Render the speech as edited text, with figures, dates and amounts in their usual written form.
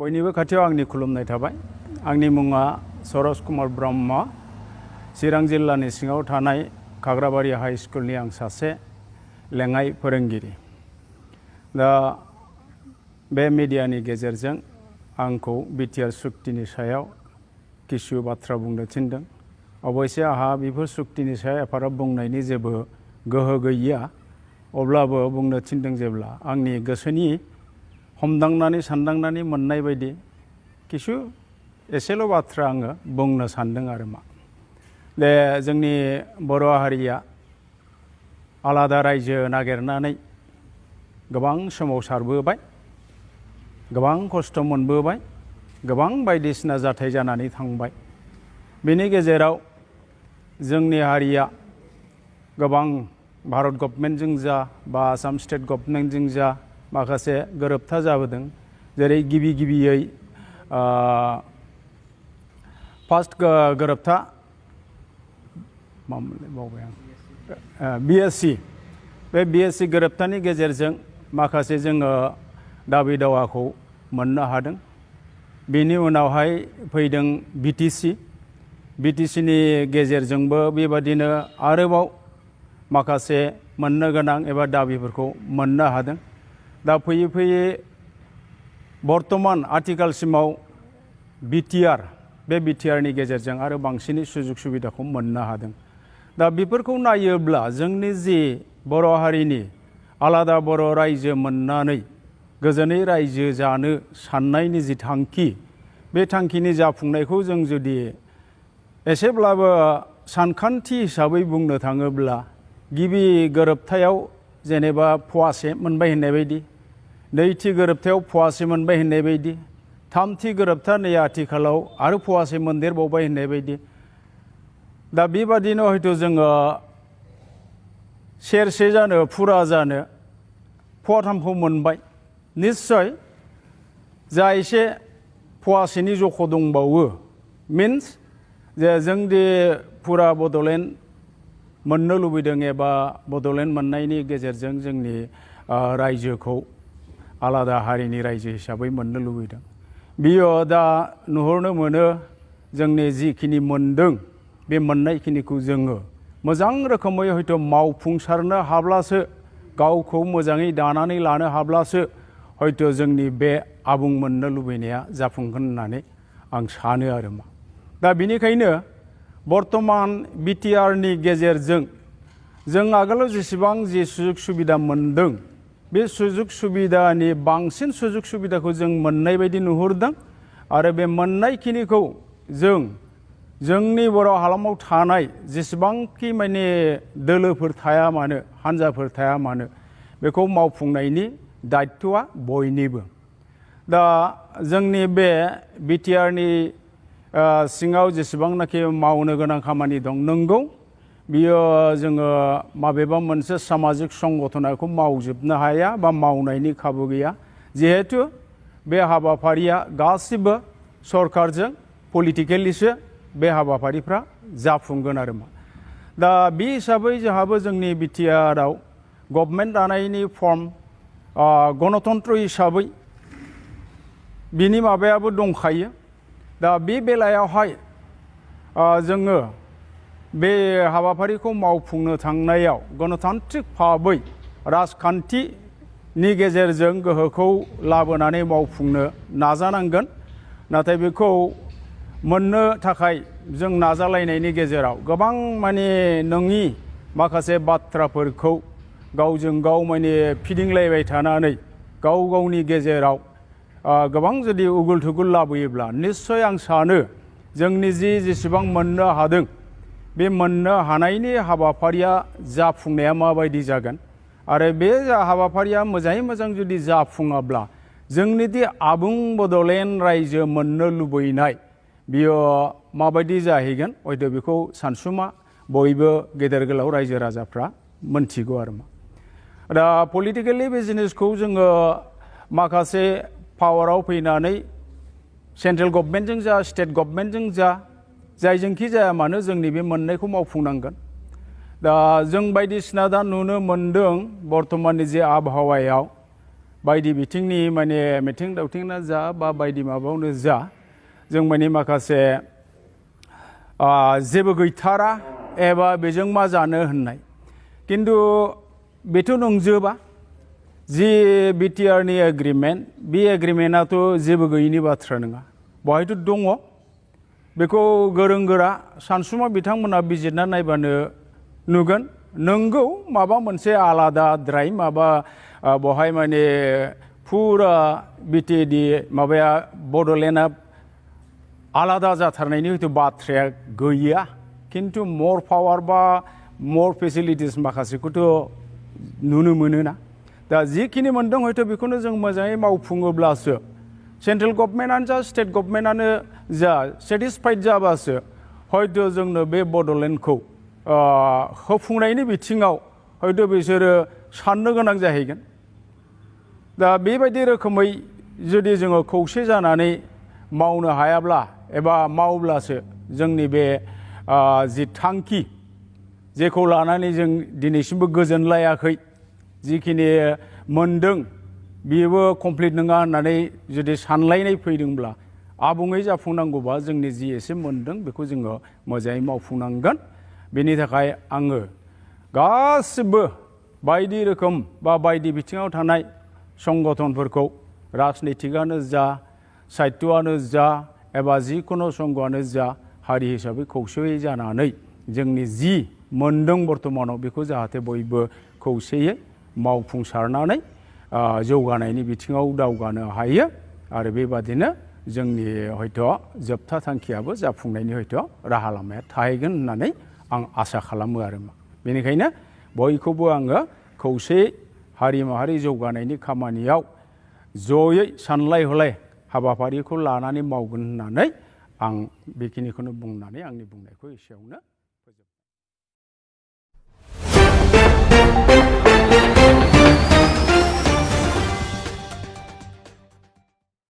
बयनिबो खाथियाव आंनि खुलुमनाय थाबाय। आंनि मुङा सरोज कुमार ब्रह्म। चिरां जिल्लानि सिङाव थानाय खाग्राबारि हाई स्कुलनि आं सासे लेङाइ फोरोंगिरि। दा बे मिडियानि गेजेरजों आंखौ बिटिआर सुक्तिनि सायाव किसु बाथ्रा बुंनो थिनदों। अबयसे आहा बेफोर सुक्तिनि सायाव एफाराब बुंनायनि जेबो गोहो गैया, अब्लाबो बुंनो थिनदों जेब्ला आंनि गोसोनि हमदांनानै सानदांनानै मोननाय बायदि किसु एसेल' बाथ्रा आङो बुंनो सानदों आरो मा। दे जोंनि बर' हारिया आलादा रायजो नागिरनानै गोबां सोमावसारबोबाय, गोबां खस्थ' मोनबोबाय, गोबां बायदिसिना जाथाय जानानै थांबाय। बेनि गेजेराव जोंनि हारिया गोबां भारत गभर्नमेन्टजों जा बा आसाम स्टेट गभर्नमेन्टजों जा माखासे गोरोबथा जाबोदों। जेरै गिबियै फार्स्ट गोरोबथा मामोनलाय बावबाय आं, बिएससि। बे बिएससि गोरोबथानि गेजेरजों माखासे जोङो दाबि दावाखौ मोननो हादों। बेनि उनावहाय फैदों बिटिसिनि गेजेरजोंबो बेबादिनो आरोबाव माखासे मोननो गोनां एबा दाबिफोरखौ मोननो हादों। दा फैयै फैयै बर्तमान आथिखालसिमाव बे बिटिआरनि गेजेरजों आरो बांसिनै सुजुग सुबिदाखौ मोननो हादों। दा बेफोरखौ नायोब्ला जोंनि जि बर' हारिनि आलादा बर' रायजो मोननानै गोजोनै रायजो जानो साननायनि जि थांखि, बे थांखिनि जाफुंनायखौ जों जुदि एसेब्लाबो सानखान्थि हिसाबै बुंनो थाङोब्ला गिबि गोरोबथायाव जेनेबा फवासे मोनबाय होननाय बायदि, नैथि गोरोबथायाव फवासे मोनबाय होननाय बायदि, थामथि गोरोबथा नै आथिखालाव आरो फवासे मोनदेरबावबाय होननाय बायदि। दा बेबादिनो हयथ' जोङो सेरसे जानो फुरा जानो फवाथामखौ मोनबाय। निस्सय जा एसे फवासेनि जख' दंबावो, मिन्स जे जोंदि फुरा बड'लेण्ड मोननो लुबैदों एबा बड'लेण्ड मोननायनि गेजेरजों जोंनि रायजोखौ आलादा हारिनि रायजो हिसाबै मोननो लुबैदों। बियो दा नुहुरनो मोनो जोंनि जिखिनि मोनदों, बे मोननायखिनिखौ जोङो मोजां रोखोमै हयथ' मावफुंसारनो हाब्लासो, गावखौ मोजाङै दानानै लानो हाब्लासो हयथ' जोंनि बे आबुं मोननो लुबैनाया जाफुंगोन होननानै आं सानो आरो मा। दा बेनिखायनो बर्तमान बिटिआरनि गेजेरजों जों आगोलाव जेसेबां जि सुजुग सुबिदा मोनदों, बे सुजुग सुबिदानि बांसिन सुजुग सुबिदाखौ जों मोननाय बायदि नुहुरदों। आरो बे मोननायखिनिखौ जोंनि बर' हालामाव थानाय जेसेबांखि माने दोलोफोर थाया मानो, हान्जाफोर थाया मानो, बेखौ मावफुंनायनि दायित्वआ बयनिबो। दा जोंनि बे बिटिआरनि सिङाव जेसेबांनाखि मावनो गोनां खामानि दं, नंगौ बियो जोङो माबेबा मोनसे सामाजिक संगठनाखौ मावजोबनो हाया बा मावनायनि खाबु गैया। जिहेथु बे हाबाफारिया गासिबो सरकारजों पलिटिकेलिसो बे हाबाफारिफ्रा जाफुंगोन आरो मा। दा बे हिसाबै जोंहाबो जोंनि बिटिआराव गभर्नमेन्ट दानायनि फर्म गणतन्त्र हिसाबै बिनि माबायाबो दंखायो। दा बे बेलायावहाय जोङो बे हाबाफारिखौ मावफुंनो थांनायाव गणतान्त्रिक भाबै राजखान्थिनि गेजेरजों गोहोखौ लाबोनानै मावफुंनो नाजानांगोन। नाथाय बेखौ मोननो थाखाय जों नाजालायनायनि गेजेराव गोबां माने नङि माखासे बाथ्राफोरखौ गावजों गाव माने फिदिंलायबाय थानानै गाव गावनि गेजेराव गोबां जुदि उगुल थुगुल लाबोयोब्ला निस्सय आं सानो जोंनि जेसेबां मोननो हादों, बे मोननो हानायनि हाबाफारिया जाफुंनाया माबायदि जागोन। आरो बे हाबाफारिया मोजाङै मोजां जुदि जाफुङाब्ला जोंनि आबुं बड'लेण्ड रायजो मोननो लुबैनाय, बियो माबायदि जाहैगोन हयथ' बेखौ सानसुमा बयबो गेदेर गोलाव रायजो राजाफ्रा मोनथिगौ आरो मा। दा पलिटिकेलि बिजनेसखौ जोङो माखासे पावाराव फैनानै सेन्ट्रेल गभर्नमेन्टजों जा स्टेट गभर्नमेन्टजों जा जायजोंखि जाया मानो जोंनि बे मोननायखौ मावफुंनांगोन। दा जों बायदिसिना दा नुनो मोनदों बर्तमाननि जे आबहावायाव बायदि बिथिंनि माने मिथिं दावथिंना जा बा बायदि माबायावनो जा जों माने माखासे जेबो गैथारा एबा बेजों मा जानो होननाय खिन्थु बेथ' नंजोबा जि बिटिआरनि एग्रिमेन्ट बे एग्रिमेन्टआथ' जेबो गैयिनि बाथ्रा नङा बहायथ' दङ बेखौ गोरों गोरा सानसुमा बिथांमोना बिजिरना नायबानो नुगोन नंगौ माबा मोनसे आलादाद्राय माबा बहाय माने फुरा बिटिएडि माबाया बड'लेण्डआ आलादा जाथारनायनि हयथ' बाथ्राया गैया खिन्थु मर पावार बा मर फेसिलिटिस माखासेखौथ' नुनो मोनोना दा जिखिनि मोनदों हयथ' बेखौनो जों मोजाङै मावफुङोब्लासो सेन्ट्रेल गभर्नमेन्टआनो जा स्टेट गभर्नमेन्टआनो जा सेटिसफाइड जाबासो हयथ' जोंनो बे बड'लेण्डखौ होफुंनायनि बिथिङाव हयथ' बिसोरो साननो गोनां जाहैगोन दा बेबायदि रोखोमै जुदि जोङो खौसे जानानै मावनो हायाब्ला एबा मावब्लासो जोंनि बे जि थांखि जेखौ लानानै जों दिनैसिमबो गोजोनलायाखै जिखिनि मोनदों बेबो कमप्लिट नङा होननानै जुदि सानलायनाय फैदोंब्ला आबुङै जाफुंनांगौबा जोंनि जि एसे मोनदों बेखौ जोङो मोजाङै मावफुंनांगोन बेनि थाखाय आङो गासिबो बायदि रोखोम बा बायदि बिथिङाव थानाय संगठनफोरखौ राजनितिकआनो जा साहित्यआनो जा एबा जिखुनु संघआनो जा हारि हिसाबै खौसेयै जानानै जोंनि जि मोनदों बर्थमानाव बेखौ जाहाथे बयबो खौसेयै मावफुंसारनानै जौगानायनि बिथिङाव दावगानो हायो आरो बेबादिनो जोंनि हयथ' जोबथा थांखियाबो जाफुंनायनि हयथ' राहा लामाया थाहैगोन होननानै आं आसा खालामो आरो बेनिखायनो बयखौबो आङो खौसेयै हारि माहारि जौगानायनि खामानियाव जयै सानलाय हलाय हाबाफारिखौ लानानै मावगोन होननानै आं बेखिनिखौनो बुंनानै आंनि बुंनायखौ एसेयावनो